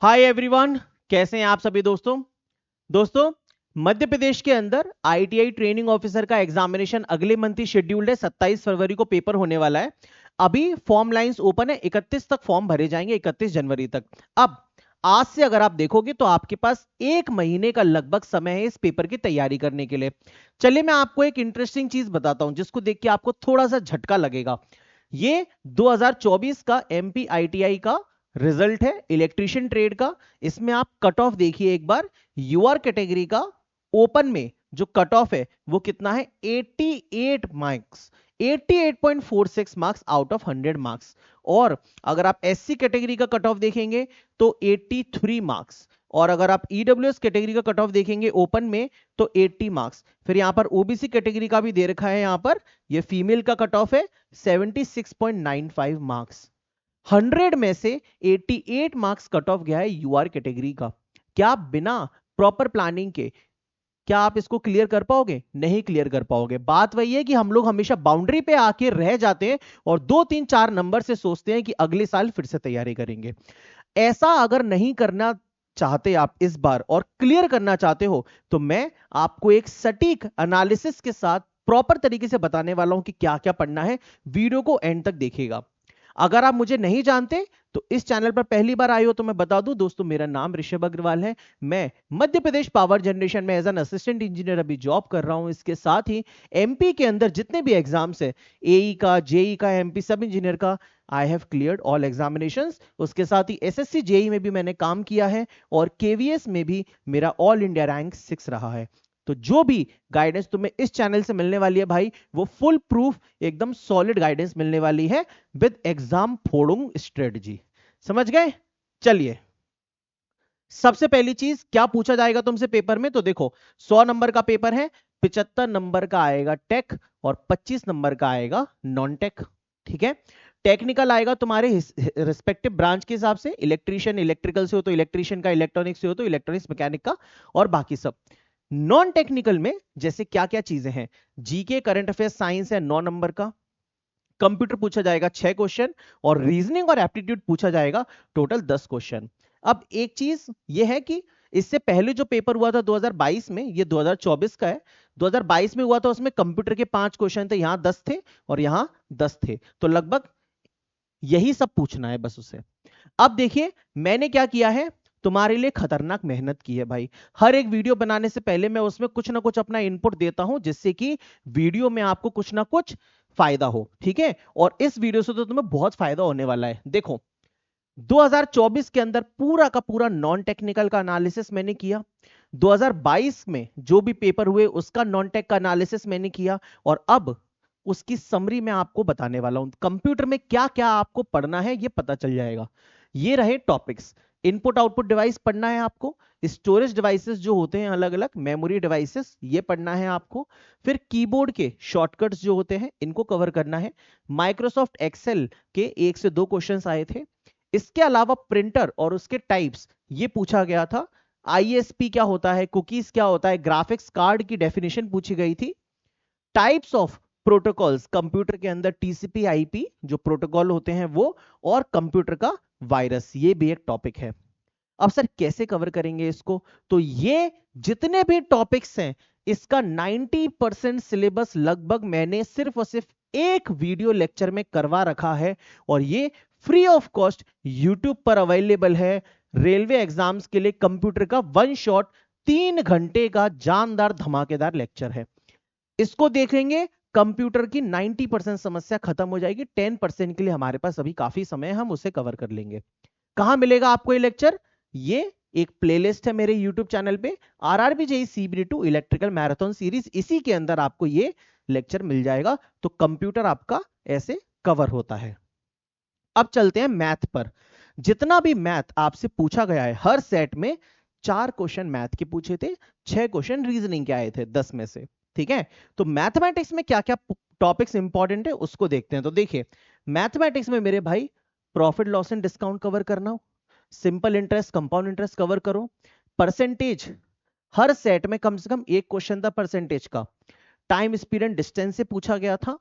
Hi everyone, कैसे हैं आप सभी दोस्तों मध्य प्रदेश के अंदर आईटीआई ट्रेनिंग ऑफिसर का एग्जामिनेशन अगले मंथ ही शेड्यूल्ड है। 27 फरवरी को पेपर होने वाला है। अभी फॉर्म लाइंस ओपन है, 31 तक फॉर्म भरे जाएंगे, 31 जनवरी तक। अब आज से अगर आप देखोगे तो आपके पास एक महीने का लगभग समय है इस पेपर की तैयारी करने के लिए। चलिए मैं आपको एक इंटरेस्टिंग चीज बताता हूं जिसको देख के आपको थोड़ा सा झटका लगेगा। ये 2024 का एमपी आईटीआई का रिजल्ट है इलेक्ट्रीशियन ट्रेड का। इसमें आप कट ऑफ देखिए एक बार। यूआर कैटेगरी का ओपन में जो कट ऑफ है वो कितना है? 88 marks, 88.46 marks out of 100 marks. और अगर आप एससी कैटेगरी का कट ऑफ देखेंगे तो 83 मार्क्स। और अगर आप ईडब्ल्यूएस कैटेगरी का कट ऑफ देखेंगे ओपन में तो 80 मार्क्स। फिर यहां पर ओबीसी कैटेगरी का भी दे रखा है, यहां पर ये फीमेल का कट ऑफ है 76.95 मार्क्स। 100 में से 88 मार्क्स कट ऑफ गया है यूआर कैटेगरी का। क्या बिना प्रॉपर प्लानिंग के क्या आप इसको क्लियर कर पाओगे? नहीं क्लियर कर पाओगे। बात वही है कि हम लोग हमेशा बाउंड्री पे आके रह जाते हैं और 2 3 4 नंबर से सोचते हैं कि अगले साल फिर से तैयारी करेंगे। ऐसा अगर नहीं करना चाहते आप इस बार और क्लियर करना चाहते हो तो मैं आपको एक सटीक एनालिसिस के साथ प्रॉपर तरीके से बताने वाला हूं कि क्या क्या पढ़ना है। वीडियो को एंड तक देखिएगा। अगर आप मुझे नहीं जानते तो इस चैनल पर पहली बार आए हो तो मैं बता दूं दोस्तों, मेरा नाम ऋषभ अग्रवाल है। मैं मध्य प्रदेश पावर जनरेशन में एज एन असिस्टेंट इंजीनियर अभी जॉब कर रहा हूं। इसके साथ ही एमपी के अंदर जितने भी एग्जाम्स है, एई का, जेई का, एमपी सब इंजीनियर का, I have cleared all examinations. उसके साथ ही एसएससी जेई में भी मैंने काम किया है और केवीएस में भी मेरा ऑल इंडिया रैंक 6 रहा है। तो जो भी गाइडेंस तुम्हें इस चैनल से मिलने वाली है भाई, वो फुल प्रूफ एकदम सॉलिड गाइडेंस मिलने वाली है विद एग्जाम फोड़ूंग स्ट्रेटजी। समझ गए? चलिए, सबसे पहली चीज क्या पूछा जाएगा तुमसे पेपर में, तो देखो 100 नंबर का पेपर है, 75 नंबर का आएगा टेक और 25 नंबर का आएगा नॉन टेक। ठीक है? टेक्निकल आएगा तुम्हारे रिस्पेक्टिव ब्रांच के हिसाब से। इलेक्ट्रीशियन इलेक्ट्रिकल से हो तो इलेक्ट्रीशियन का, इलेक्ट्रॉनिक्स से हो तो इलेक्ट्रॉनिक्स मैकेनिक का, और बाकी सब। नॉन टेक्निकल में जैसे क्या क्या चीजें हैं, जीके करंट अफेयर्स साइंस है 9 नंबर का, कंप्यूटर पूछा जाएगा 6 क्वेश्चन, और रीजनिंग और एप्टीट्यूड पूछा जाएगा टोटल 10 क्वेश्चन। अब एक चीज यह है कि इससे पहले जो पेपर हुआ था 2022 में, ये 2024 का है। 2022 में हुआ था, उसमें कंप्यूटर के 5 क्वेश्चन थे, यहां 10 थे और यहां 10 थे, तो लगभग यही सब पूछना है बस उसे। अब देखिए मैंने क्या किया है, तुम्हारे लिए खतरनाक मेहनत की है भाई। हर एक वीडियो बनाने से पहले मैं उसमें कुछ ना कुछ अपना इनपुट देता हूं जिससे कि वीडियो में आपको कुछ ना कुछ फायदा हो। ठीक है? और इस वीडियो से तो तुम्हें बहुत फायदा होने वाला है। देखो 2024 के अंदर पूरा का पूरा नॉन टेक्निकल का एनालिसिस मैंने किया। 2022 में जो भी पेपर हुए उसका नॉन टेक का एनालिसिस मैंने किया, और अब उसकी समरी मैं आपको बताने वाला हूं। कंप्यूटर में क्या क्या आपको पढ़ना है ये पता चल जाएगा। ये रहे टॉपिक्स। इनपुट आउटपुट डिवाइस पढ़ना है आपको, स्टोरेज डिवाइसेस जो होते हैं अलग अलग, मेमोरी डिवाइसेस ये पढ़ना है आपको, फिर कीबोर्ड के शॉर्टकट्स जो होते हैं इनको कवर करना है। माइक्रोसॉफ्ट एक्सेल के 1 से 2 क्वेश्चंस आए थे। इसके अलावा प्रिंटर और उसके टाइप्स ये पूछा गया था। आईएसपी क्या होता है, कुकीज क्या होता है, ग्राफिक्स कार्ड की डेफिनेशन पूछी गई थी। टाइप्स ऑफ प्रोटोकॉल्स कंप्यूटर के अंदर, टीसीपी आईपी जो प्रोटोकॉल होते हैं वो, और कंप्यूटर का वायरस, ये भी एक टॉपिक है। अब सर कैसे कवर करेंगे इसको, तो ये जितने भी टॉपिक्स हैं इसका 90% सिलेबस लगभग मैंने सिर्फ और सिर्फ एक वीडियो लेक्चर में करवा रखा है, और ये फ्री ऑफ कॉस्ट यूट्यूब पर अवेलेबल है। रेलवे एग्जाम्स के लिए कंप्यूटर का 1 शॉट 3 घंटे का जानदार धमाकेदार लेक्चर है। इसको देखेंगे कंप्यूटर की 90% समस्या खत्म हो जाएगी। 10% के लिए हमारे पास अभी काफी समय है, हम उसे कवर कर लेंगे। कहां मिलेगा आपको ये लेक्चर? ये एक प्लेलिस्ट है मेरे YouTube चैनल पे, RRB JEE CBD2 electrical marathon series, इसी के अंदर आपको ये लेक्चर मिल जाएगा। तो कंप्यूटर आपका ऐसे कवर होता है। अब चलते हैं मैथ पर। जितना भी मैथ आपसे पूछा गया है, हर सेट में 4 क्वेश्चन मैथ के पूछे थे, 6 क्वेश्चन रीजनिंग के आए थे 10 में से। ठीक है? तो मैथमेटिक्स में क्या क्या टॉपिक्स इंपॉर्टेंट है उसको देखते हैं। तो देखिए मैथमेटिक्स में मेरे भाई profit loss and discount cover करना, simple interest compound interest cover करो, परसेंटेज हर सेट में कम से कम एक क्वेश्चन था परसेंटेज का। टाइम स्पीड एंड डिस्टेंस से पूछा गया था।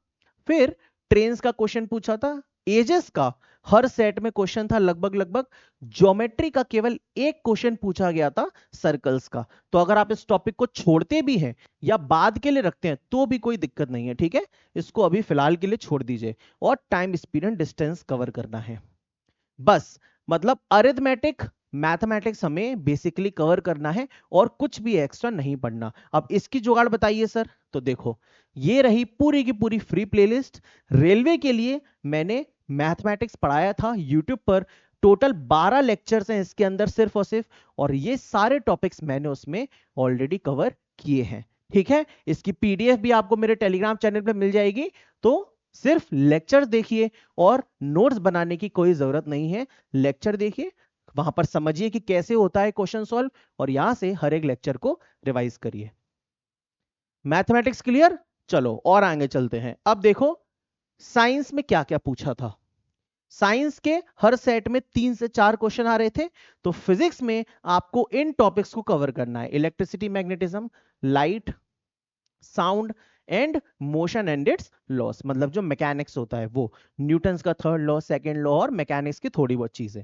फिर ट्रेन्स का क्वेश्चन पूछा था, एजेस का हर सेट में क्वेश्चन था लगभग ज्योमेट्री का केवल एक क्वेश्चन पूछा गया था सर्कल्स का। तो अगर आप इस टॉपिक को छोड़ते भी हैं या बाद के लिए रखते हैं तो भी कोई दिक्कत नहीं है, ठीक है, इसको अभी फिलहाल के लिए छोड़ दीजिए। और time, speed and distance cover करना है बस। मतलब अरिथमेटिक, मैथमेटिक्स हमें बेसिकली कवर करना है और कुछ भी एक्स्ट्रा नहीं पढ़ना। अब इसकी जुगाड़ बताइए सर। तो देखो, ये रही पूरी की पूरी फ्री प्लेलिस्ट। रेलवे के लिए मैंने मैथमेटिक्स पढ़ाया था यूट्यूब पर, टोटल 12 लेक्चर्स हैं इसके अंदर सिर्फ और सिर्फ, और ये सारे टॉपिक्स मैंने उसमें ऑलरेडी कवर किए हैं, ठीक है। इसकी पीडीएफ भी आपको मेरे टेलीग्राम चैनल पे मिल जाएगी, तो सिर्फ लेक्चर्स देखिए और नोट्स बनाने की कोई जरूरत नहीं है। लेक्चर देखिए, वहां पर समझिए कि कैसे होता है क्वेश्चन सॉल्व, और यहां से हर एक लेक्चर को रिवाइज करिए। Mathematics clear. चलो और आगे चलते हैं। अब देखो साइंस में क्या क्या पूछा था। साइंस के हर सेट में 3 से 4 क्वेश्चन आ रहे थे। तो फिजिक्स में आपको इन टॉपिक्स को कवर करना है, electricity, magnetism, light, sound and motion and it's loss, मतलब जो मैकेनिक्स होता है वो, न्यूटन्स का थर्ड लॉ, सेकंड लॉ और मैकेनिक्स की थोड़ी बहुत चीजें।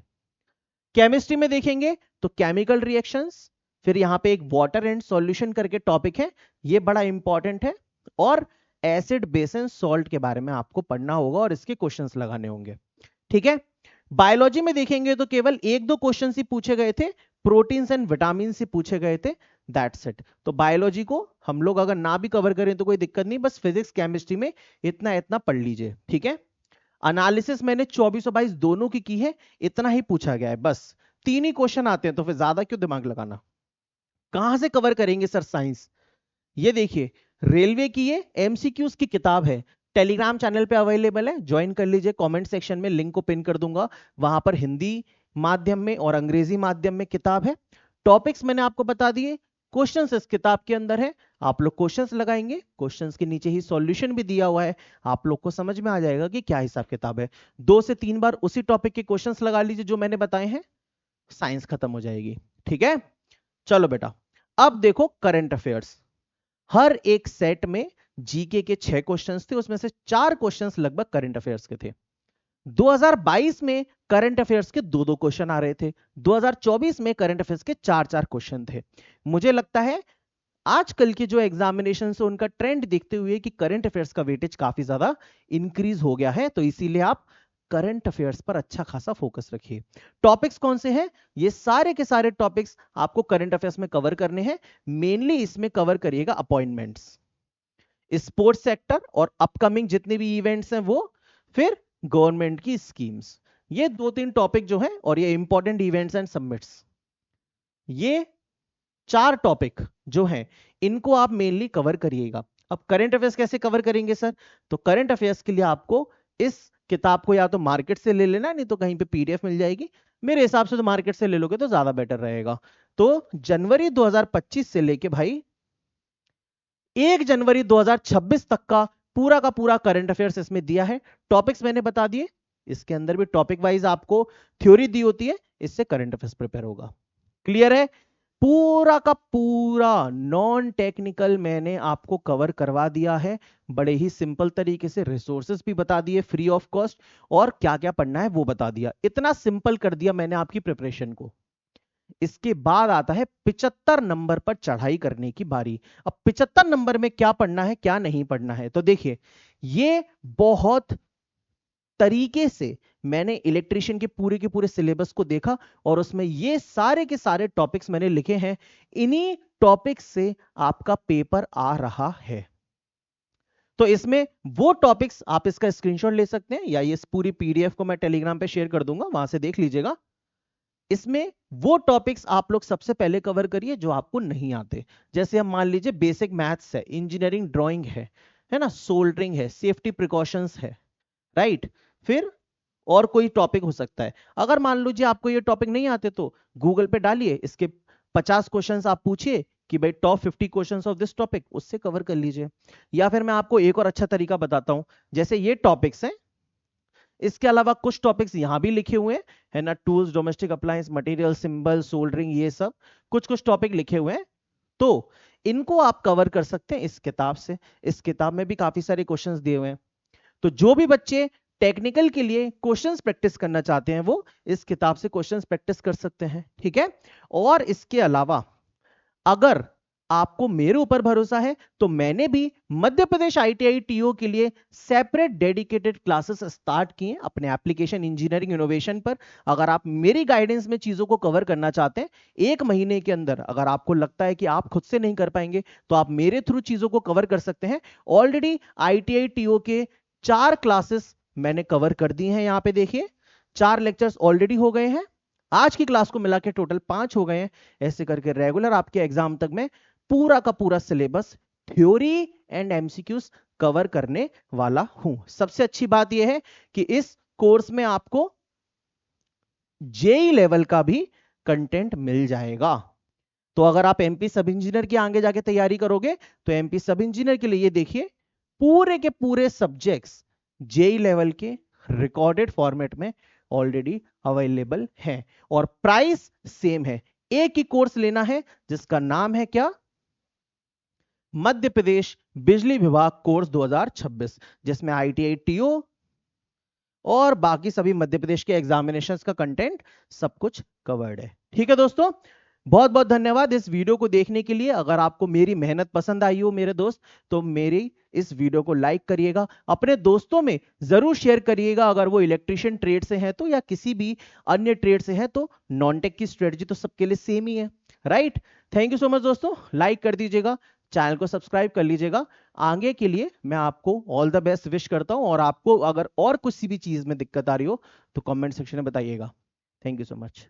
केमिस्ट्री में देखेंगे तो केमिकल रिएक्शंस, फिर यहां पे एक वाटर एंड सॉल्यूशन करके टॉपिक है, ये बड़ा इंपॉर्टेंट है, और एसिड, बेस एंड सॉल्ट के बारे में आपको पढ़ना होगा और इसके क्वेश्चंस लगाने होंगे, ठीक है। बायोलॉजी में देखेंगे तो केवल एक दो क्वेश्चन ही पूछे गए थे, प्रोटीन्स एंड विटामिन से पूछे गए थे, दैट्स इट। तो बायोलॉजी को हम लोग अगर ना भी कवर करें तो कोई दिक्कत नहीं, बस फिजिक्स केमिस्ट्री में इतना इतना पढ़ लीजिए, ठीक है। एनालिसिस मैंने 24 और 22 दोनों की है, इतना ही पूछा गया है बस। 3 ही क्वेश्चन आते हैं तो फिर ज्यादा क्यों दिमाग लगाना। कहां से कवर करेंगे सर साइंस। ये देखिए, रेलवे की ये एमसीक्यूज की किताब है, टेलीग्राम चैनल पे अवेलेबल है, ज्वाइन कर लीजिए। कमेंट सेक्शन में लिंक को पिन कर दूंगा, वहां पर हिंदी माध्यम में और अंग्रेजी माध्यम में किताब है। टॉपिक्स मैंने आपको बता दिए, क्वेश्चंस इस किताब के अंदर है, आप लोग क्वेश्चंस लगाएंगे, क्वेश्चंस के नीचे ही सॉल्यूशन भी दिया हुआ है, आप लोग को समझ में आ जाएगा कि क्या हिसाब किताब है। 2 से 3 बार उसी टॉपिक के क्वेश्चंस लगा लीजिए जो मैंने बताए हैं, साइंस खत्म हो जाएगी, ठीक है। चलो बेटा, अब देखो करंट अफेयर्स। हर एक सेट में जीके के 6 क्वेश्चंस थे, उसमें से 4 क्वेश्चंस लगभग करंट अफेयर्स के थे। 2022 में करंट अफेयर्स के 2-2 क्वेश्चन आ रहे थे, 2024 में करंट अफेयर्स के 4-4 क्वेश्चन थे। मुझे लगता है आजकल के जो एग्जामिनेशन से उनका ट्रेंड देखते हुए कि करंट अफेयर्स का वेटेज काफी ज्यादा इंक्रीज हो गया है, तो इसीलिए आप करंट अफेयर्स पर अच्छा खासा फोकस रखिए। टॉपिक्स कौन से हैं, ये सारे के सारे टॉपिक्स आपको करंट अफेयर्स में कवर करने हैं। मेनली इसमें कवर करिएगा अपॉइंटमेंट्स, स्पोर्ट्स सेक्टर और अपकमिंग जितने भी इवेंट्स हैं वो, फिर गवर्नमेंट की स्कीम्स, ये 2-3 टॉपिक जो हैं, और ये इंपॉर्टेंट इवेंट्स एंड सबमिट्स, ये 4 टॉपिक जो हैं इनको आप मेनली कवर करिएगा। अब करंट अफेयर्स कैसे कवर करेंगे सर, तो करंट अफेयर्स के लिए आपको इस किताब को या तो मार्केट से ले लेना, नहीं तो कहीं पे पीडीएफ मिल जाएगी। मेरे हिसाब से तो मार्केट से ले लोगे तो ज्यादा बेटर रहेगा। तो जनवरी 2025 से लेके भाई 1 जनवरी 2026 तक का पूरा करंट अफेयर्स इसमें दिया है। टॉपिक्स मैंने बता दिए, इसके अंदर भी टॉपिक वाइज आपको थ्योरी दी होती है, इससे करंट अफेयर्स प्रिपेयर होगा। क्लियर है, पूरा का पूरा नॉन टेक्निकल मैंने आपको कवर करवा दिया है, बड़े ही सिंपल तरीके से। रिसोर्सेज भी बता दिए फ्री ऑफ कॉस्ट, और क्या क्या पढ़ना है वो बता दिया। इतना सिंपल कर दिया मैंने आपकी प्रिपरेशन को। इसके बाद आता है 75 नंबर पर चढ़ाई करने की बारी। अब 75 नंबर में क्या पढ़ना है क्या नहीं पढ़ना है, तो देखिए, ये बहुत तरीके से मैंने इलेक्ट्रिशियन के पूरे सिलेबस को देखा, और उसमें ये सारे के सारे टॉपिक्स मैंने लिखे हैं। इन्हीं टॉपिक्स से आपका पेपर आ रहा है। तो इसमें वो टॉपिक्स आप इसका स्क्रीनशॉट ले सकते हैं, या ये इस पूरी पीडीएफ को मैं टेलीग्राम पे शेयर कर दूंगा, वहां से देख लीजिएगा। इसमें वो टॉपिक्स आप लोग सबसे पहले कवर करिए जो आपको नहीं आते। जैसे हम मान लीजिए बेसिक मैथ्स है, इंजीनियरिंग ड्राइंग है ना, सोल्डरिंग है, सेफ्टी प्रिकॉशंस है, राइट। फिर और कोई टॉपिक हो सकता है। अगर मान लीजिए आपको ये टॉपिक नहीं आते तो गूगल पे डालिए, इसके 50 क्वेश्चंस आप पूछिए कि भाई top 50 questions of this topic, उससे कवर कर लीजिए। या फिर मैं आपको एक और अच्छा तरीका बताता हूं, जैसे ये टॉपिक्स हैं, इसके अलावा कुछ टॉपिक्स यहां भी लिखे हुए हैं, है ना, tools, domestic appliance, material, symbol, soldering, ये सब कुछ टॉपिक लिखे हुए हैं। तो इनको आप कवर कर सकते हैं इस किताब से। इस किताब में भी काफी सारे क्वेश्चंस दिए हुए हैं। तो जो भी बच्चे टेक्निकल के लिए क्वेश्चंस प्रैक्टिस करना चाहते हैं वो इस किताब से क्वेश्चंस प्रैक्टिस कर सकते हैं, ठीक है। और इसके अलावा अगर आपको मेरे ऊपर भरोसा है तो मैंने भी मध्य प्रदेश ITI TO के लिए सेपरेट डेडिकेटेड क्लासेस स्टार्ट किए अपने एप्लीकेशन इंजीनियरिंग इनोवेशन पर। अगर आप मेरी गाइडेंस में चीजों को कवर करना चाहते हैं 1 महीने के अंदर, अगर आपको लगता है कि आप खुद से नहीं कर पाएंगे तो आप मेरे थ्रू चीजों को कवर कर सकते हैं। ऑलरेडी ITI TO के 4 क्लासेस मैंने कवर कर दी हैं। यहां पे देखिए 4 लेक्चर्स ऑलरेडी हो गए हैं, आज की क्लास को मिला के टोटल 5 हो गए हैं। ऐसे करके रेगुलर आपके एग्जाम तक में पूरा का पूरा syllabus theory and MCQs cover करने वाला हूं। सबसे अच्छी बात यह है कि इस कोर्स में आपको जेई लेवल का भी कंटेंट मिल जाएगा। तो अगर आप एमपी सब इंजीनियर की आगे जाके तैयारी करोगे तो एमपी सब इंजीनियर के लिए ये देखिए पूरे के पूरे सब्जेक्ट्स जेई लेवल के रिकॉर्डेड फॉर्मेट में ऑलरेडी अवेलेबल है और प्राइस सेम है। एक ही कोर्स लेना है जिसका नाम है क्या, मध्य प्रदेश बिजली विभाग कोर्स 2026, जिसमें ITI TO और बाकी सभी मध्य प्रदेश के एग्जामिनेशंस का कंटेंट सब कुछ कवर्ड है। ठीक है दोस्तों, बहुत बहुत धन्यवाद इस वीडियो को देखने के लिए। अगर आपको मेरी मेहनत पसंद आई हो मेरे दोस्त तो मेरी इस वीडियो को लाइक करिएगा, अपने दोस्तों में जरूर शेयर करिएगा। अगर वो इलेक्ट्रिशियन ट्रेड से हैं तो या किसी भी अन्य ट्रेड से हैं तो नॉन टेक की स्ट्रेटजी तो सबके लिए सेम ही है, right. Thank you so much दोस्तों, लाइक कर दीजिएगा, चैनल को सब्सक्राइब कर लीजिएगा। आगे के लिए मैं आपको ऑल द बेस्ट विश करता हूं और आपको अगर और कुछ भी चीज में दिक्कत आ रही हो तो कमेंट सेक्शन में बताइएगा। Thank you so much.